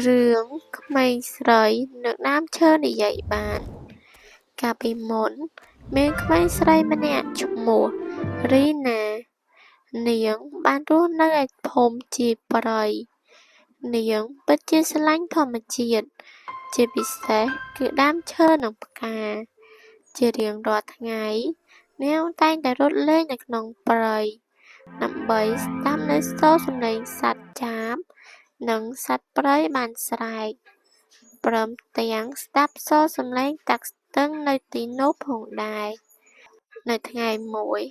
រឿងក្មេងស្រីនៅដើមឈើនិយាយបាន កាលពីមុនមានក្មេងស្រីម្នាក់ឈ្មោះរីណា នាងបានរស់នៅឯភូមិជាព្រៃ នាងពិតជាស្រឡាញ់ធម្មជាតិ ជាពិសេសគឺដើមឈើនិងផ្កា ជារៀងរាល់ថ្ងៃ នាងតែងតែរត់លេងនៅក្នុងព្រៃ ដើម្បីស្ដាប់នូវសូរសំឡេងសត្វចាប និងសត្វព្រៃបានស្រែក ព្រមទាំងស្ដាប់សូរសំឡេងទឹកស្ទឹងនៅទីនោះផងដែរ នៅថ្ងៃមួយ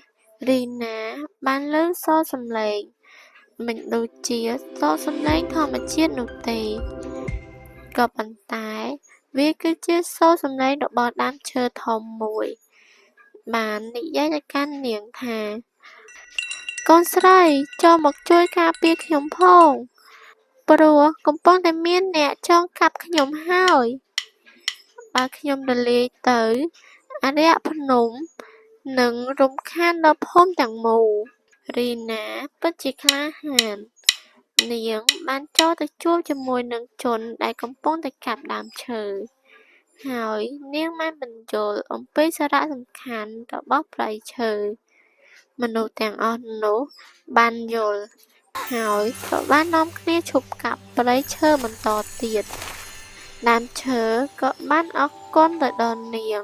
រីណាបានឮសូរសំឡេង មិនដូចជាសូរសំឡេងធម្មជាតិនោះទេ ក៏ប៉ុន្តែវាគឺជាសូរសំឡេងរបស់ដើមឈើធំមួយ បាននិយាយទៅកាន់នាងថា កូនស្រីចូលមកជួយការពារខ្ញុំផង ព្រោះកំពុងតែមានអ្នកចងកាប់ខ្ញុំហើយ បើខ្ញុំរលាយទៅ អារក្សភ្នំនឹងរំខានដល់ភូមិទាំងមូល រីណាពិតជាក្លាហាន នាងបានចូលទៅជួបជាមួយនឹងជនដែលកំពុងតែកាប់ដើមឈើ ហើយនាងបានបញ្យល់អំពីសារៈសំខាន់របស់ព្រៃឈើ មនុស្សទាំងអស់នោះបានយល់ ហើយក៏បាននាំគ្នាឈប់កាប់ព្រៃឈើបន្តទៀត ដើមឈើក៏បានអរគុណទៅដល់នាង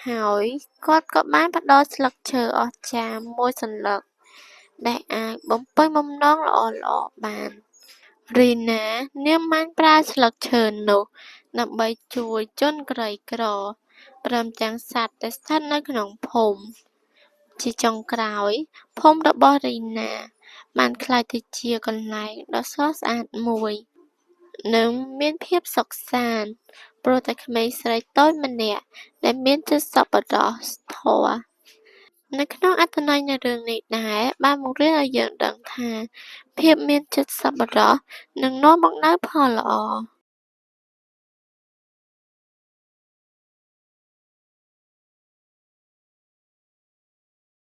ហើយគាត់ក៏បានផ្ដល់ស្លឹកឈើអស្ចារ្យមួយសន្លឹក ដែលអាចបំពេញបំណងល្អៗបាន រីណានាងបានប្រើស្លឹកឈើនោះដើម្បីជួយជនក្រីក្រ ព្រមទាំងសត្វដែលស្ថិតនៅក្នុងភូមិ ជាចុងក្រោយ ភូមិរបស់រីណាបានក្លាយទៅជាកន្លែងដ៏ស្រស់ស្អាតមួយ និងមានភាពសុខសាន្ត ព្រោះតែក្មេងស្រីតូចម្នាក់ដែលមានចិត្តសប្បុរសធម៌ នៅក្នុងអត្ថន័យនៃរឿងនេះដែរបានបង្រៀនឲ្យយើងដឹងថា ភាពមានចិត្តសប្បុរសនឹងនាំមកនូវផលល្អ